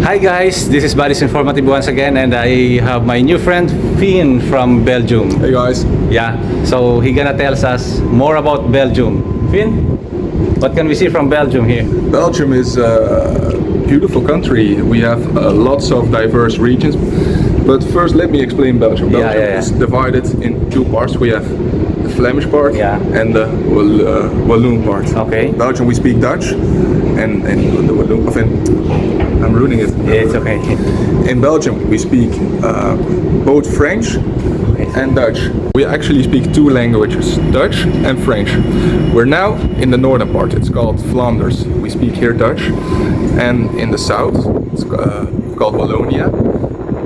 Hi guys, this is Baris Informative once again, and I have my new friend Finn from Belgium. Hey guys. Yeah, so he gonna tell us more about Belgium. Finn, what can we see from Belgium here? Belgium is a beautiful country. We have lots of diverse regions. But first let me explain Belgium. Belgium is divided in two parts. We have the Flemish part and the Walloon part. Okay. Belgium we speak Dutch and the Walloon, I'm ruining it. Yeah, it's okay. In Belgium we speak both French and Dutch. We actually speak two languages, Dutch and French. We're now in the northern part, it's called Flanders. We speak here Dutch. And in the south, it's called Wallonia.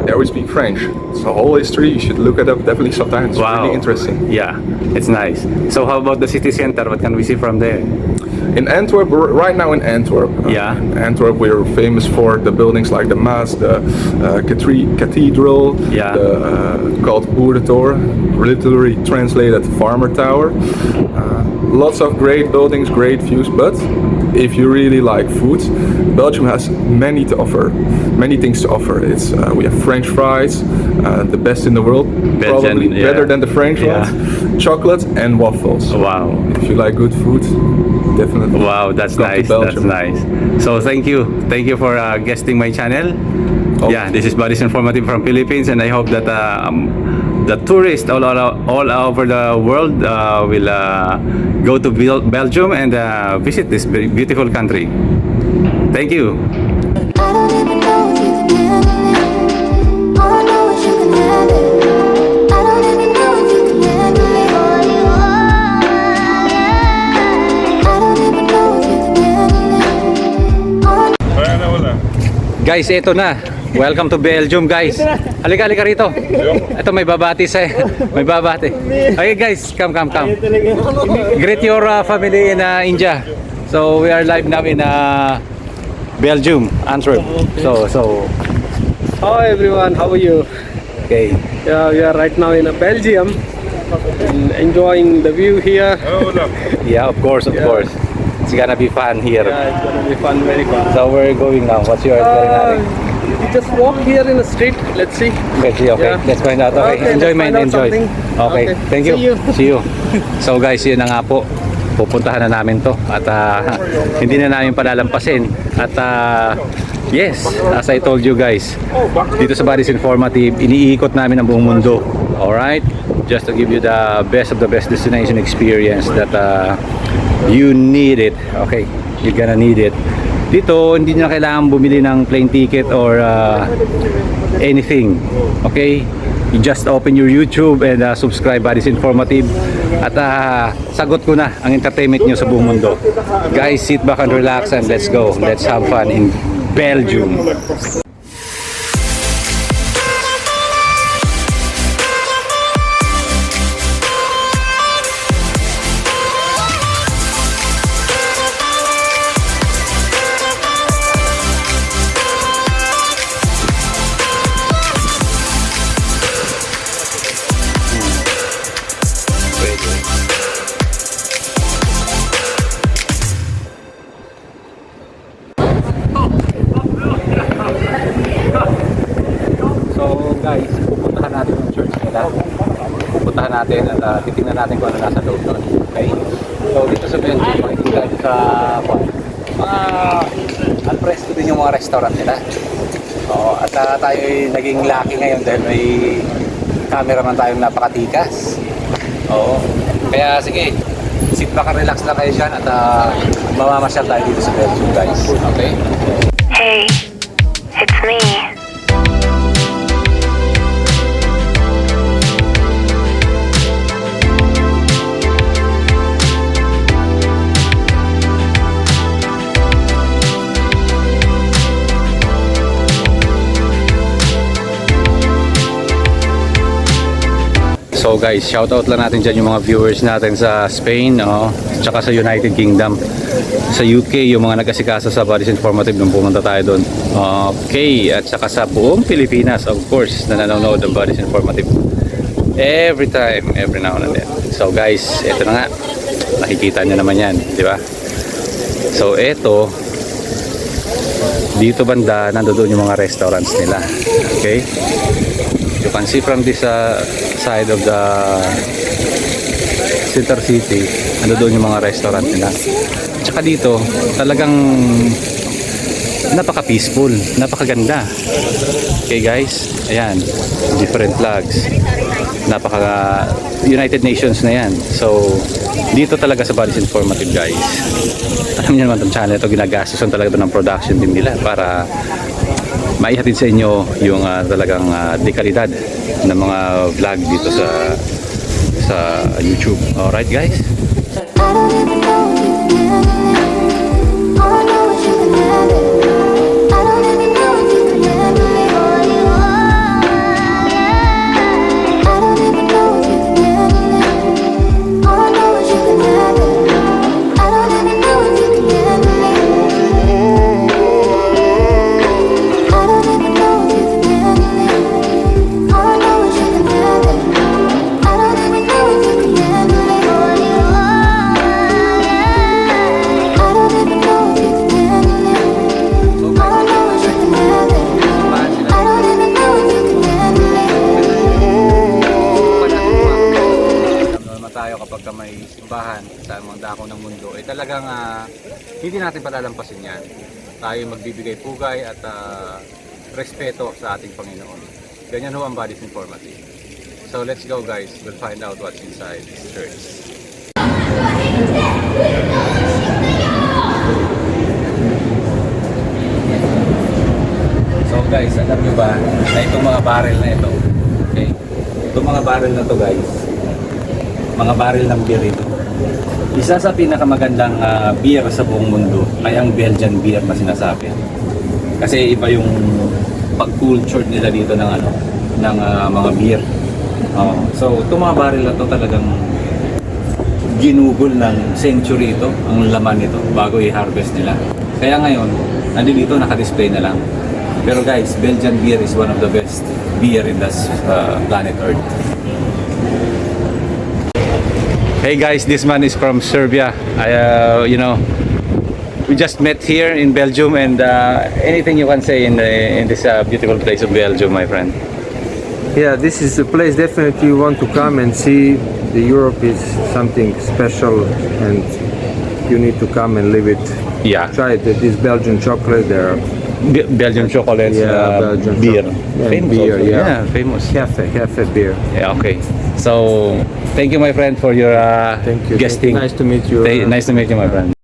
There we speak French. It's a whole history, you should look it up definitely sometime. It's really interesting. Yeah, it's nice. So how about the city center? What can we see from there? In Antwerp, we're right now in Antwerp. In Antwerp, we're famous for the buildings like the Maas, the Cathedral, called Boerentoren, literally translated Farmer Tower. Lots of great buildings, great views, but if you really like food, Belgium has many things to offer. It's we have French fries, the best in the world, probably better than the French ones. Chocolate and waffles. Wow! If you like good food, definitely. Wow, that's nice. That's nice. So thank you for guesting my channel. Yeah, this is Baris Informative from Philippines, and I hope that the tourists all over the world will go to Belgium and visit this beautiful country. Thank you. I don't even know if you can handle it. All I know is you can have it. I don't even know if you can handle it. I don't even know if you can handle it. Guys, ito na. Welcome to Belgium, guys. Halika rito. Ito may babati sa may babati. Okay guys, come. Greet your family in India. So we are live now in Belgium, Antwerp. So Hi everyone, how are you? okay. Yeah, we are right now in Belgium and enjoying the view here. Yeah, of course. It's gonna be fun here. Yeah, it's gonna be fun, very fun. So where are you going now? What's your We just walk here in the street. Let's see. Okay. Yeah. Let's find out. Okay, enjoy, man. Enjoy. Okay. Thank you. See you. So guys, yun na nga po. Pupuntahan na namin to at hindi na namin palalampasin at yes, as I told you guys, dito sa Baris Informative, iniikot namin ang buong mundo. Alright? Just to give you the best of the best destination experience that you need it. Okay? You're gonna need it. Dito, hindi nyo kailangan bumili ng plane ticket or anything. Okay? You just open your YouTube and subscribe Baris Informative at sagot ko na ang entertainment nyo sa buong mundo. Guys, sit back and relax and let's go. Let's have fun in Belgium. Guys, pupuntahan natin yung church nila. Pupuntahan natin at titingnan natin kung ano nasa loob doon. Okay? So dito sa Belgium, makikita nyo sa mga al-fresco din yung mga restaurant nila. At tayo naging lucky ngayon dahil may cameraman tayong napakatikas. Kaya sige, sit back and relax lang kayo dyan at mamamasyal tayo dito sa Belgium, guys. Okay? Hey, it's me. So guys, shoutout lang natin dyan yung mga viewers natin sa Spain, tsaka sa United Kingdom. Sa UK, yung mga nag-asikasa sa Baris Informative nung pumunta tayo doon. Okay, at saka sa buong Pilipinas, of course, na nanonood ng Baris Informative. Every time, every now and then. So guys, ito na nga. Nakikita nyo naman yan, di ba? So ito, Dito banda, nandoon yung mga restaurants nila. Okay? You can see from this side of the Center City, nandoon yung mga restaurant nila. Tsaka dito, talagang napaka-peaceful, napakaganda. Okay guys, ayan, different flags. Napaka United Nations na yan. So, dito talaga sa Bali's Informative guys. Alam niyo naman itong channel ito, ginagastosan talaga ito ng production din nila para maihatid sa inyo yung talagang dekalidad ng mga vlog dito sa YouTube. Alright guys? I don't even know if you can handle it. All I know is you can handle it. I don't even know if you can handle it. I don't even know if you can handle it. All I know is you can handle it. I don't even know if you can handle it. I don't even know if you can handle it. All I know is you can handle it. I don't even know if you can handle it. Tayo kapag may simbahan sa mga dako ng mundo ay talagang hindi natin palalampasin yan. Tayo magbibigay pugay at respeto sa ating Panginoon. Ganyan ho ang Bali's Informative. So let's go guys, we'll find out what's inside this church. So guys, alam nyo ba na itong mga barrel na ito, okay? Itong mga barrel na to guys, mga barrel ng beer ito. Isa sa pinakamagandang beer sa buong mundo ay ang Belgian beer na sinasabi. Kasi iba yung pag-culture nila dito ng mga beer. So itong mga barrel na to talagang ginugol ng century ito, ang laman nito bago i-harvest nila. Kaya ngayon, nandito naka-display na lang. Pero guys, Belgian beer is one of the best beer in this planet Earth. Hey guys, this man is from Serbia. We just met here in Belgium, and anything you can say in this beautiful place of Belgium, my friend? Yeah, this is a place definitely you want to come and see. The Europe is something special, and you need to come and live it. Yeah, Try it. This Belgian chocolate there. Belgian chocolates, Belgian beer, chocolate. famous. Beer, Also. yeah. Famous. Cafe beer. Yeah, okay. So, thank you, my friend, for your Thank you. guesting. Nice to meet you. Nice to meet you, my friend.